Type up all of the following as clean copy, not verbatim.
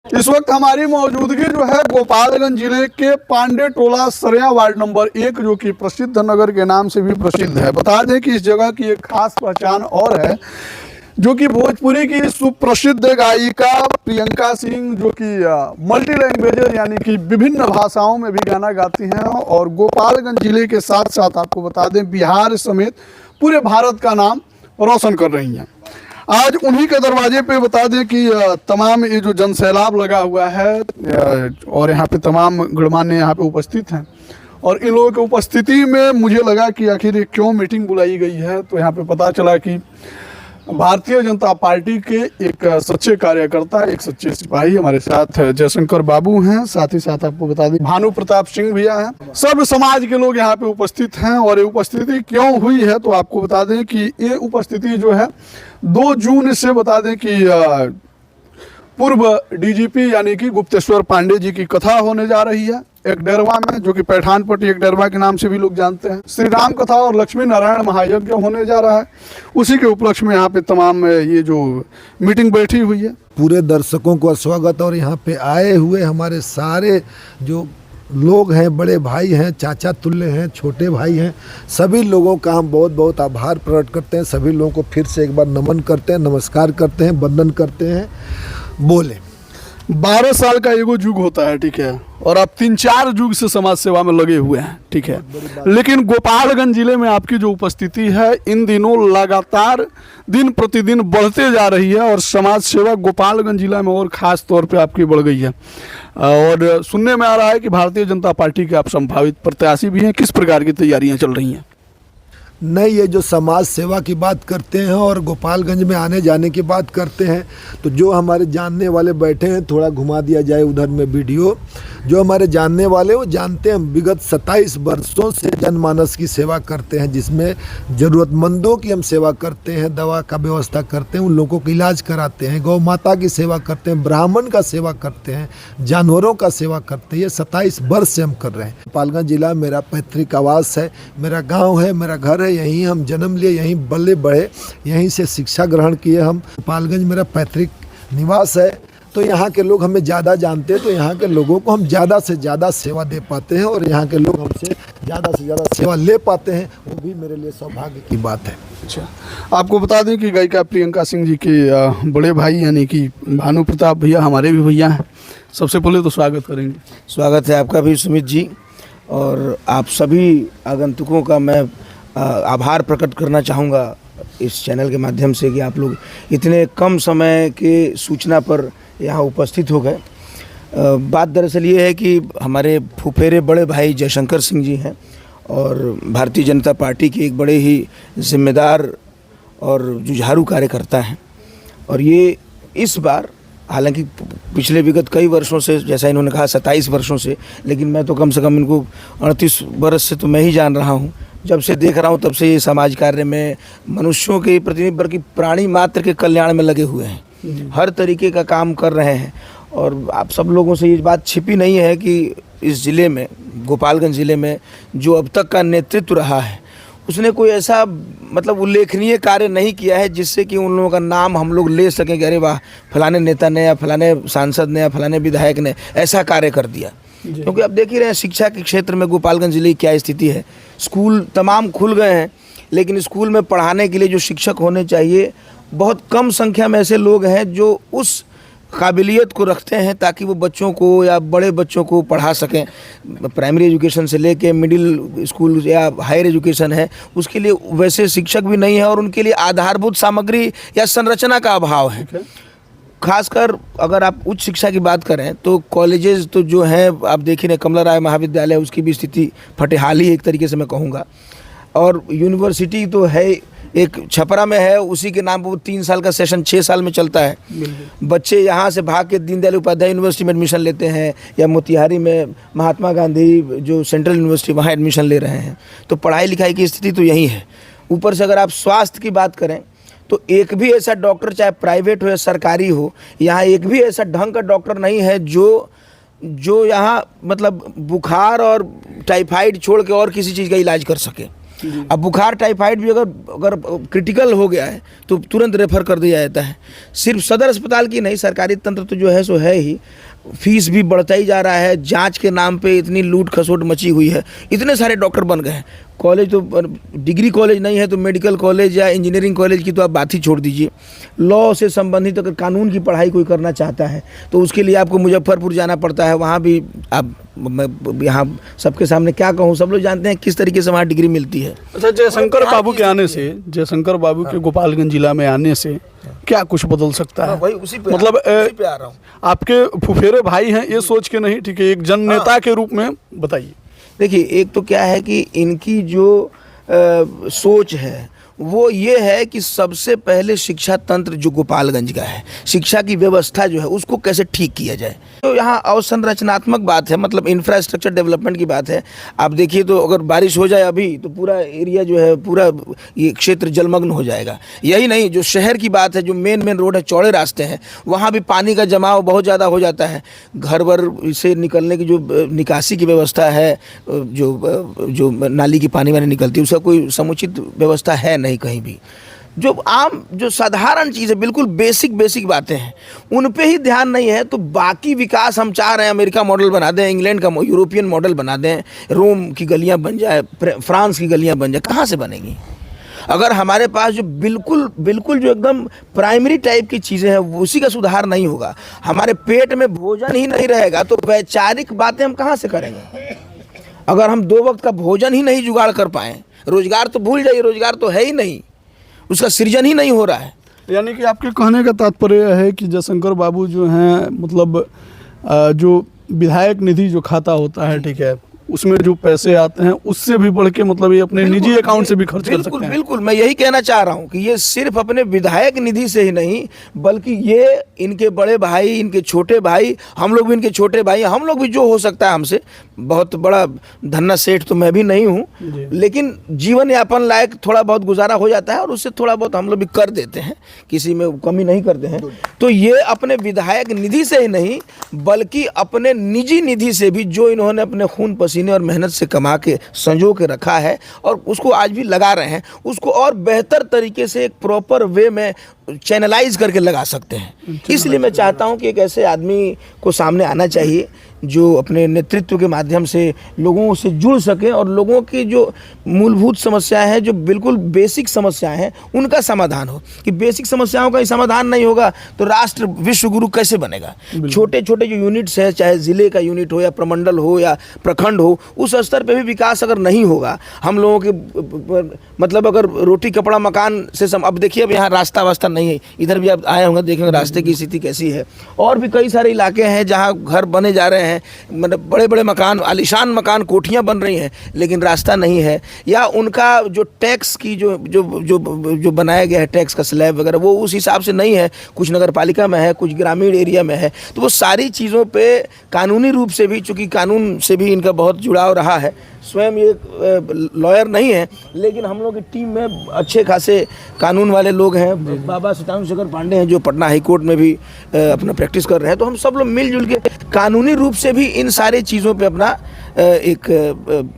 इस वक्त हमारी मौजूदगी जो है गोपालगंज जिले के पांडे टोला सरिया वार्ड नंबर 1 जो कि प्रसिद्ध नगर के नाम से भी प्रसिद्ध है। बता दें कि इस जगह की एक खास पहचान और है जो कि भोजपुरी की सुप्रसिद्ध गायिका प्रियंका सिंह जो कि मल्टी लैंग्वेजेस यानी कि विभिन्न भाषाओं में भी गाना गाती हैं और गोपालगंज जिले के साथ साथ आपको बता दें बिहार समेत पूरे भारत का नाम रोशन कर रही हैं। आज उन्हीं के दरवाजे पे बता दें कि तमाम ये जो जनसैलाब लगा हुआ है और यहाँ पे तमाम गणमान्य यहाँ पे उपस्थित हैं और इन लोगों की उपस्थिति में मुझे लगा कि आखिर ये क्यों मीटिंग बुलाई गई है। तो यहाँ पे पता चला कि भारतीय जनता पार्टी के एक सच्चे कार्यकर्ता, एक सच्चे सिपाही हमारे साथ जयशंकर बाबू हैं, साथ ही साथ आपको बता दें भानु प्रताप सिंह भैया हैं। सब समाज के लोग यहाँ पे उपस्थित हैं और ये उपस्थिति क्यों हुई है तो आपको बता दें कि ये उपस्थिति जो है 2 जून से बता दें कि पूर्व डीजीपी यानी कि गुप्तेश्वर पांडे जी की कथा होने जा रही है एक डेरवा में, जो कि पैठानपट्टी एक डेरवा के नाम से भी लोग जानते हैं। श्री राम कथा और लक्ष्मी नारायण महायज्ञ होने जा रहा है, उसी के उपलक्ष्य में यहाँ पे तमाम ये जो मीटिंग बैठी हुई है। पूरे दर्शकों को स्वागत और यहाँ पे आए हुए हमारे सारे जो लोग हैं, बड़े भाई हैं, चाचा तुल्य हैं, छोटे भाई हैं, सभी लोगों का हम बहुत बहुत आभार प्रकट करते हैं। सभी लोगों को फिर से एक बार नमन करते हैं, नमस्कार करते हैं, वंदन करते हैं। बोले 12 साल का एगो युग होता है, ठीक है, और आप 3-4 युग से समाज सेवा में लगे हुए हैं, ठीक है। लेकिन गोपालगंज जिले में आपकी जो उपस्थिति है इन दिनों लगातार दिन प्रतिदिन बढ़ते जा रही है और समाज सेवा गोपालगंज जिला में और ख़ास तौर पे आपकी बढ़ गई है। और सुनने में आ रहा है कि भारतीय जनता पार्टी के आप संभावित प्रत्याशी भी हैं। किस प्रकार की तैयारियाँ चल रही हैं? नहीं, ये जो समाज सेवा की बात करते हैं और गोपालगंज में आने जाने की बात करते हैं तो जो हमारे जानने वाले बैठे हैं, थोड़ा घुमा दिया जाए उधर में वीडियो। जो हमारे जानने वाले वो जानते हैं विगत 27 वर्षों से जनमानस की सेवा करते हैं, जिसमें ज़रूरतमंदों की हम सेवा करते हैं, दवा का व्यवस्था करते हैं, उन लोगों का इलाज कराते हैं, गौ माता की सेवा करते हैं, ब्राह्मण का सेवा करते हैं, जानवरों का सेवा करते हैं। ये 27 वर्ष से हम कर रहे हैं। गोपालगंज जिला मेरा पैतृक आवास है, मेरा गाँव है, मेरा घर है, यहीं हम जन्म लिए, यहीं बल्ले बढ़े, यहीं से शिक्षा ग्रहण किए। हम गोपालगंज मेरा पैतृक निवास है, तो यहाँ के लोग हमें ज़्यादा जानते हैं, तो यहाँ के लोगों को हम ज़्यादा से ज़्यादा सेवा दे पाते हैं और यहाँ के लोग हमसे ज़्यादा से ज़्यादा सेवा ले पाते हैं, वो भी मेरे लिए सौभाग्य की बात है। अच्छा, आपको बता दें कि गायिका प्रियंका सिंह जी के बड़े भाई यानी कि भानु प्रताप भैया हमारे भी भैया हैं। सबसे पहले तो स्वागत करेंगे। स्वागत है आपका भी सुमित जी, और आप सभी आगंतुकों का मैं आभार प्रकट करना चाहूँगा इस चैनल के माध्यम से कि आप लोग इतने कम समय के सूचना पर यहाँ उपस्थित हो गए। बात दरअसल ये है कि हमारे फुफेरे बड़े भाई जयशंकर सिंह जी हैं और भारतीय जनता पार्टी के एक बड़े ही जिम्मेदार और जुझारू कार्यकर्ता हैं। और ये इस बार, हालांकि पिछले विगत कई वर्षों से, जैसा इन्होंने कहा 27 वर्षों से, लेकिन मैं तो कम से कम इनको 38 वर्ष से तो मैं ही जान रहा हूँ। जब से देख रहा हूँ तब से ये समाज कार्य में मनुष्यों के प्रति बल्कि प्राणी मात्र के कल्याण में लगे हुए हैं, हर तरीके का काम कर रहे हैं। और आप सब लोगों से ये बात छिपी नहीं है कि इस ज़िले में, गोपालगंज ज़िले में जो अब तक का नेतृत्व रहा है उसने कोई ऐसा मतलब उल्लेखनीय कार्य नहीं किया है जिससे कि उन लोगों का नाम हम लोग ले सकें कि अरे वाह, फलाने नेता ने या फलाने सांसद ने या फलाने विधायक ने ऐसा कार्य कर दिया। क्योंकि अब देख ही रहे हैं शिक्षा के क्षेत्र में गोपालगंज जिले की क्या स्थिति है। स्कूल तमाम खुल गए हैं, लेकिन स्कूल में पढ़ाने के लिए जो शिक्षक होने चाहिए, बहुत कम संख्या में ऐसे लोग हैं जो उस काबिलियत को रखते हैं ताकि वो बच्चों को या बड़े बच्चों को पढ़ा सकें। प्राइमरी एजुकेशन से लेके मिडिल स्कूल या हायर एजुकेशन है, उसके लिए वैसे शिक्षक भी नहीं है और उनके लिए आधारभूत सामग्री या संरचना का अभाव है। खासकर अगर आप उच्च शिक्षा की बात करें तो कॉलेजेस तो जो हैं, आप देख ही रहे, कमला राय महाविद्यालय, उसकी भी स्थिति फटेहाली एक तरीके से मैं कहूँगा। और यूनिवर्सिटी तो है, एक छपरा में है, उसी के नाम पर 3 साल का सेशन 6 साल में चलता है। बच्चे यहाँ से भाग के दीनदयाल उपाध्याय यूनिवर्सिटी में एडमिशन लेते हैं या मोतिहारी में महात्मा गांधी जो सेंट्रल यूनिवर्सिटी, वहाँ एडमिशन ले रहे हैं। तो पढ़ाई लिखाई की स्थिति तो यही है। ऊपर से अगर आप स्वास्थ्य की बात करें तो एक भी ऐसा डॉक्टर, चाहे प्राइवेट हो या सरकारी हो, यहाँ एक भी ऐसा ढंग का डॉक्टर नहीं है जो यहाँ मतलब बुखार और टाइफाइड छोड़ के और किसी चीज़ का इलाज कर सके। अब बुखार टाइफाइड भी अगर क्रिटिकल हो गया है तो तुरंत रेफर कर दिया जाता है। सिर्फ सदर अस्पताल की नहीं, सरकारी तंत्र तो जो है सो है ही, फीस भी बढ़ता ही जा रहा है। जांच के नाम पे इतनी लूट खसोट मची हुई है, इतने सारे डॉक्टर बन गए हैं। कॉलेज तो डिग्री कॉलेज नहीं है तो मेडिकल कॉलेज या इंजीनियरिंग कॉलेज की तो आप बात ही छोड़ दीजिए। लॉ से संबंधित अगर कानून की पढ़ाई कोई करना चाहता है तो उसके लिए आपको मुजफ्फरपुर जाना पड़ता है। वहाँ भी आप, मैं यहाँ सबके सामने क्या कहूँ, सब लोग जानते हैं किस तरीके से वहाँ डिग्री मिलती है। अच्छा, जयशंकर बाबू के आने से, जयशंकर बाबू के गोपालगंज जिला में आने से क्या कुछ बदल सकता है? वही उसी पे मतलब उसी पे आ रहा हूँ। आपके फुफेरे भाई हैं ये सोच के नहीं, ठीक है, एक जन नेता के रूप में बताइए। देखिए, एक तो क्या है कि इनकी जो सोच है वो ये है कि सबसे पहले शिक्षा तंत्र जो गोपालगंज का है, शिक्षा की व्यवस्था जो है उसको कैसे ठीक किया जाए। तो यहाँ अवसंरचनात्मक बात है, मतलब इंफ्रास्ट्रक्चर डेवलपमेंट की बात है। आप देखिए तो अगर बारिश हो जाए अभी तो पूरा एरिया जो है, पूरा ये क्षेत्र जलमग्न हो जाएगा। यही नहीं, जो शहर की बात है, जो मेन रोड है, चौड़े रास्ते हैं, वहाँ भी पानी का जमाव बहुत ज़्यादा हो जाता है। घर भर से निकलने की जो निकासी की व्यवस्था है, जो नाली की पानी वानी निकलती है, उसका कोई समुचित व्यवस्था है नहीं कहीं भी। जो आम, जो साधारण चीज़ें, बिल्कुल बेसिक बातें हैं, उन पे ही ध्यान नहीं है। तो बाकी विकास हम चाह रहे हैं अमेरिका मॉडल बना दें, इंग्लैंड का यूरोपियन मॉडल बना दें, रोम की गलियां बन जाए, फ्रांस की गलियां बन जाए, कहाँ से बनेंगी? अगर हमारे पास जो बिल्कुल जो एकदम प्राइमरी टाइप की चीज़ें हैं उसी का सुधार नहीं होगा, हमारे पेट में भोजन ही नहीं रहेगा तो वैचारिक बातें हम कहाँ से करेंगे? अगर हम 2 वक्त का भोजन ही नहीं जुगाड़ कर पाएँ, रोजगार तो भूल जाइए, रोजगार तो है ही नहीं, उसका सृजन ही नहीं हो रहा है। यानी कि आपके कहने का तात्पर्य है कि जयशंकर बाबू जो हैं, मतलब जो विधायक निधि जो खाता होता है, ठीक है, उसमें जो पैसे आते हैं उससे भी बढ़ के, मतलब ये अपने निजी अकाउंट से भी खर्च कर सकते हैं। बिल्कुल, मैं यही कहना चाह रहा हूँ कि ये सिर्फ अपने विधायक निधि से ही नहीं, बल्कि ये इनके बड़े भाई, इनके छोटे भाई, हम लोग भी इनके छोटे भाई, हम लोग भी जो हो सकता है हमसे, बहुत बड़ा धन्ना सेठ तो मैं भी नहीं हूँ, लेकिन जीवन यापन लायक थोड़ा बहुत गुजारा हो जाता है और उससे थोड़ा बहुत हम लोग भी कर देते हैं, किसी में कमी नहीं करते हैं। तो ये अपने विधायक निधि से ही नहीं बल्कि अपने निजी निधि से भी, जो इन्होंने अपने खून पसीने और मेहनत से कमा के संजो के रखा है और उसको आज भी लगा रहे हैं, उसको और बेहतर तरीके से एक प्रॉपर वे में चैनलाइज करके लगा सकते हैं। इसलिए मैं चाहता हूं कि एक ऐसे आदमी को सामने आना चाहिए जो अपने नेतृत्व के माध्यम से लोगों से जुड़ सके और लोगों की जो मूलभूत समस्याएं हैं, जो बिल्कुल बेसिक समस्याएं हैं, उनका समाधान हो। कि बेसिक समस्याओं का ही समाधान नहीं होगा तो राष्ट्र विश्व गुरु कैसे बनेगा? छोटे छोटे जो यूनिट्स हैं, चाहे ज़िले का यूनिट हो या प्रमंडल हो या प्रखंड हो, उस स्तर पे भी विकास अगर नहीं होगा, हम लोगों के मतलब अगर रोटी कपड़ा मकान से अब देखिए, अब यहाँ रास्ता वास्ता नहीं है, इधर भी आप आए होंगे, देखेंगे रास्ते की स्थिति कैसी है। और भी कई सारे इलाके हैं जहाँ घर बने जा रहे हैं, मतलब बड़े बड़े मकान, आलीशान मकान, कोठियां बन रही हैं, लेकिन रास्ता नहीं है। या उनका जो टैक्स की जो बनाया गया है, टैक्स का स्लैब वगैरह, वो उस हिसाब से नहीं है। कुछ नगर पालिका में है, कुछ ग्रामीण एरिया में है। तो वो सारी चीज़ों पे कानूनी रूप से भी, चूँकि कानून से भी इनका बहुत जुड़ाव रहा है, स्वयं ये लॉयर नहीं है लेकिन हम लोग की टीम में अच्छे खासे कानून वाले लोग हैं। बाबा सीताराम शेखर पांडे हैं जो पटना हाई कोर्ट में भी अपना प्रैक्टिस कर रहे हैं। तो हम सब लोग मिलजुल के कानूनी रूप से भी इन सारी चीज़ों पे अपना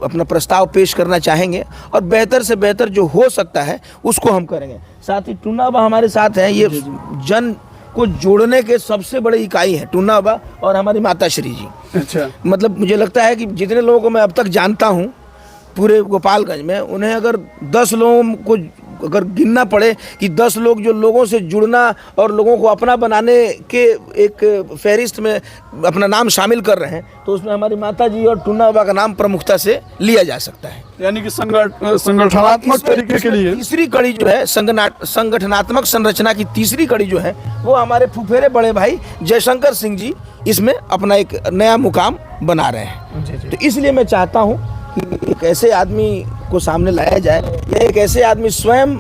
अपना प्रस्ताव पेश करना चाहेंगे और बेहतर से बेहतर जो हो सकता है उसको हम करेंगे। साथ ही टूनाबा हमारे साथ हैं, ये जन को जोड़ने के सबसे बड़े इकाई है टूनाबा और हमारी माता श्री जी। अच्छा, मतलब मुझे लगता है कि जितने लोगों को मैं अब तक जानता हूँ पूरे गोपालगंज में, उन्हें अगर 10 लोगों को अगर गिनना पड़े कि 10 लोग जो लोगों से जुड़ना और लोगों को अपना बनाने के एक फहरिस्त में अपना नाम शामिल कर रहे हैं, तो उसमें हमारी माता जी और टूनाबा का नाम प्रमुखता से लिया जा सकता है। यानी कि संगठनात्मक तरीके के लिए तीसरी कड़ी जो है, संगठनात्मक संरचना की तीसरी कड़ी जो है, वो हमारे फुफेरे बड़े भाई जयशंकर सिंह जी इसमें अपना एक नया मुकाम बना रहे हैं। तो इसलिए मैं चाहता हूँ कि एक ऐसे आदमी को सामने लाया जाए या एक ऐसे आदमी स्वयं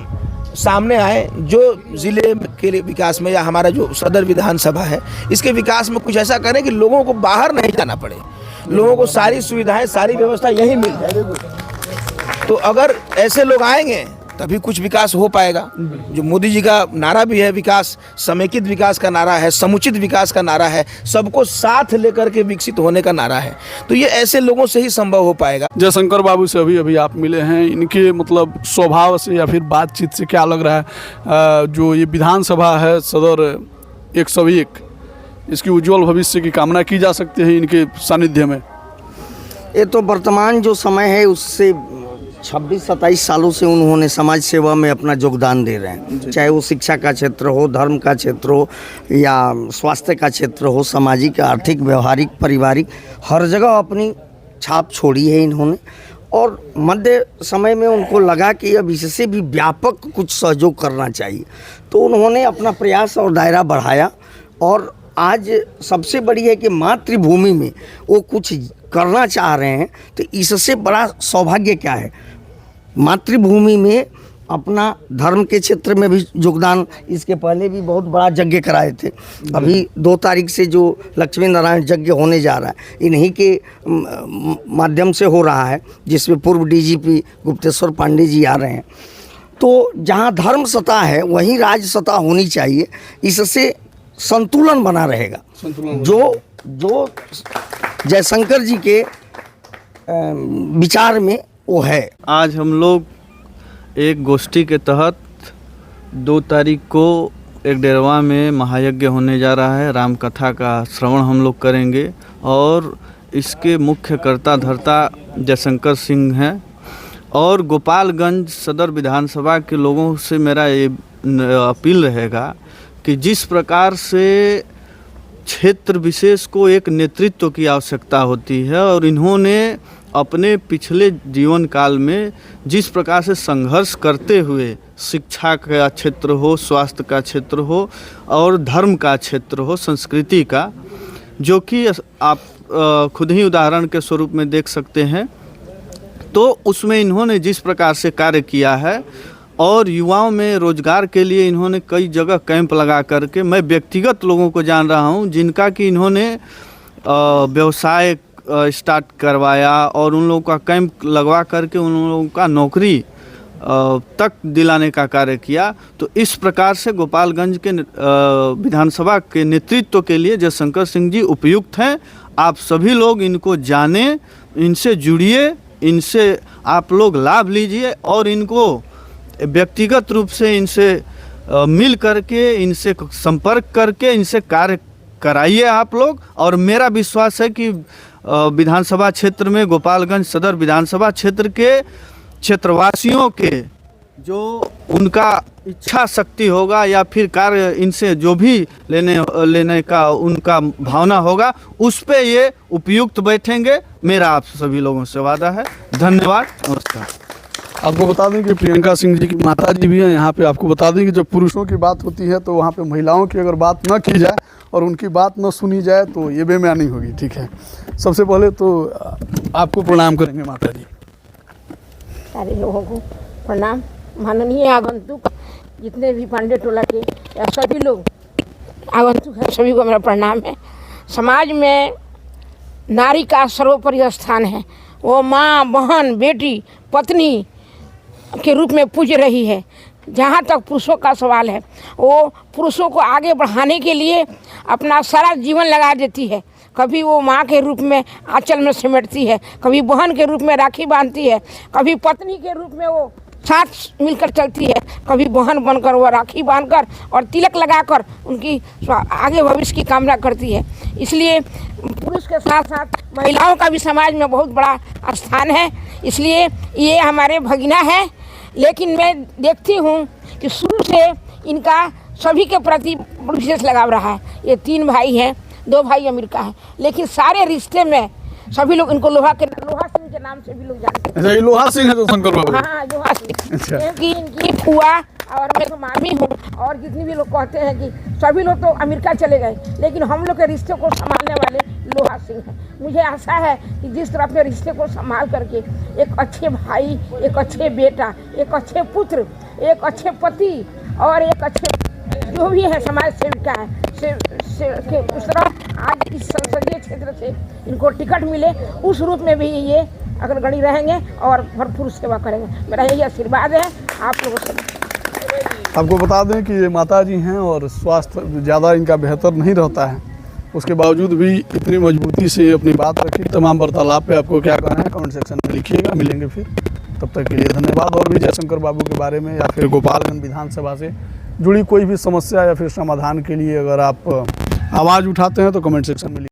सामने आए जो ज़िले के विकास में या हमारा जो सदर विधानसभा है इसके विकास में कुछ ऐसा करें कि लोगों को बाहर नहीं जाना पड़े, लोगों को सारी सुविधाएं, सारी व्यवस्था यहीं मिल जाए। तो अगर ऐसे लोग आएंगे तभी कुछ विकास हो पाएगा। जो मोदी जी का नारा भी है, विकास, समेकित विकास का नारा है, समुचित विकास का नारा है, सबको साथ लेकर के विकसित होने का नारा है। तो ये ऐसे लोगों से ही संभव हो पाएगा। जयशंकर बाबू से अभी आप मिले हैं, इनके मतलब स्वभाव से या फिर बातचीत से क्या लग रहा है जो ये विधानसभा है सदर 101, इसकी उज्जवल भविष्य की कामना की जा सकती है इनके सानिध्य में? ये तो वर्तमान जो समय है उससे 26-27 सालों से उन्होंने समाज सेवा में अपना योगदान दे रहे हैं, चाहे वो शिक्षा का क्षेत्र हो, धर्म का क्षेत्र हो या स्वास्थ्य का क्षेत्र हो, सामाजिक, आर्थिक, व्यवहारिक, पारिवारिक, हर जगह अपनी छाप छोड़ी है इन्होंने। और मध्य समय में उनको लगा कि अब इससे भी व्यापक कुछ सहयोग करना चाहिए, तो उन्होंने अपना प्रयास और दायरा बढ़ाया। और आज सबसे बड़ी है कि मातृभूमि में वो कुछ करना चाह रहे हैं, तो इससे बड़ा सौभाग्य क्या है। मातृभूमि में अपना धर्म के क्षेत्र में भी योगदान, इसके पहले भी बहुत बड़ा यज्ञ कराए थे। अभी 2 तारीख से जो लक्ष्मी नारायण यज्ञ होने जा रहा है इन्हीं के माध्यम से हो रहा है, जिसमें पूर्व डीजीपी गुप्तेश्वर पांडे जी आ रहे हैं। तो जहाँ धर्म सत्ता है वहीं राज सत्ता होनी चाहिए, इससे संतुलन बना रहेगा। जो जयशंकर जी के विचार में वो है। आज हम लोग एक गोष्ठी के तहत 2 तारीख को एक डेरवा में महायज्ञ होने जा रहा है। राम कथा का श्रवण हम लोग करेंगे और इसके मुख्य कर्ता धर्ता जयशंकर सिंह हैं। और गोपालगंज सदर विधानसभा के लोगों से मेरा ये अपील रहेगा कि जिस प्रकार से क्षेत्र विशेष को एक नेतृत्व की आवश्यकता होती है और इन्होंने अपने पिछले जीवन काल में जिस प्रकार से संघर्ष करते हुए शिक्षा का क्षेत्र हो, स्वास्थ्य का क्षेत्र हो और धर्म का क्षेत्र हो, संस्कृति का, जो कि आप खुद ही उदाहरण के स्वरूप में देख सकते हैं, तो उसमें इन्होंने जिस प्रकार से कार्य किया है और युवाओं में रोजगार के लिए इन्होंने कई जगह कैंप लगा करके, मैं व्यक्तिगत लोगों को जान रहा हूं जिनका कि इन्होंने व्यवसाय स्टार्ट करवाया और उन लोगों का कैंप लगवा करके उन लोगों का नौकरी तक दिलाने का कार्य किया। तो इस प्रकार से गोपालगंज के विधानसभा के नेतृत्व के लिए जयशंकर सिंह जी उपयुक्त हैं। आप सभी लोग इनको जानें, इनसे जुड़िए, इनसे आप लोग लाभ लीजिए और इनको व्यक्तिगत रूप से इनसे मिल करके, इनसे संपर्क करके इनसे कार्य कराइए आप लोग। और मेरा विश्वास है कि विधानसभा क्षेत्र में, गोपालगंज सदर विधानसभा क्षेत्र के क्षेत्रवासियों के जो उनका इच्छा शक्ति होगा या फिर कार्य इनसे जो भी लेने का उनका भावना होगा, उस पे ये उपयुक्त बैठेंगे। मेरा आप सभी लोगों से वादा है। धन्यवाद, नमस्कार। आपको बता दें कि प्रियंका सिंह जी की माता जी भी हैं यहाँ पे। आपको बता दें कि जब पुरुषों की बात होती है तो वहाँ पे महिलाओं की अगर बात न की जाए और उनकी बात न सुनी जाए तो ये बेमानी होगी। ठीक है, सबसे पहले तो आपको प्रणाम करेंगे माता जी। सारे लोगों को प्रणाम। माननीय आगंतुक जितने भी पांडे टोला के या सभी लोग आगंतुक हैं, सभी को मेरा प्रणाम है। समाज में नारी का सर्वोपरि स्थान है। वो माँ, बहन, बेटी, पत्नी के रूप में पूज रही है। जहाँ तक पुरुषों का सवाल है, वो पुरुषों को आगे बढ़ाने के लिए अपना सारा जीवन लगा देती है। कभी वो माँ के रूप में आंचल में सिमटती है, कभी बहन के रूप में राखी बांधती है, कभी पत्नी के रूप में वो साथ मिलकर चलती है, कभी बहन बनकर वो राखी बांधकर और तिलक लगाकर उनकी आगे भविष्य की कामना करती है। इसलिए पुरुष के साथ साथ महिलाओं का भी समाज में बहुत बड़ा स्थान है। इसलिए ये हमारे भगिना है, लेकिन मैं देखती हूँ कि शुरू से इनका सभी के प्रति विशेष लगाव रहा है। ये 3 भाई हैं, 2 भाई अमेरिका हैं, लेकिन सारे रिश्ते में सभी लोग इनको लोहा सिंह के नाम से भी लोग जानते हैं। अच्छा, ये लोहा सिंह है जो शंकर बाबू? हाँ, लोहा सिंह। अच्छा। क्योंकि इनकी फुआ और मैं तो मामी हूँ और जितनी भी लोग कहते हैं कि सभी लोग तो अमेरिका चले गए, लेकिन हम लोग के रिश्ते को संभालने वाले लोहा सिंह हैं। मुझे आशा है कि जिस तरह अपने रिश्ते को संभाल करके एक अच्छे भाई, एक अच्छे बेटा, एक अच्छे पुत्र, एक अच्छे पति और एक अच्छे जो भी है समाज सेविका है उस तरह आज इस संसदीय क्षेत्र से इनको टिकट मिले, उस रूप में भी ये अग्रगणी रहेंगे और भरपूर सेवा करेंगे। मेरा यही आशीर्वाद है। आप लोगों से। आपको बता दें कि ये माता जी हैं और स्वास्थ्य ज़्यादा इनका बेहतर नहीं रहता है, उसके बावजूद भी इतनी मजबूती से अपनी बात रखी। तमाम वार्तालाप पे आपको क्या कहना है कमेंट सेक्शन में लिखिएगा। मिलेंगे फिर, तब तक के लिए धन्यवाद। और भी जयशंकर बाबू के बारे में या फिर गोपालगंज विधानसभा से जुड़ी कोई भी समस्या या फिर समाधान के लिए अगर आप आवाज़ उठाते हैं तो कमेंट सेक्शन में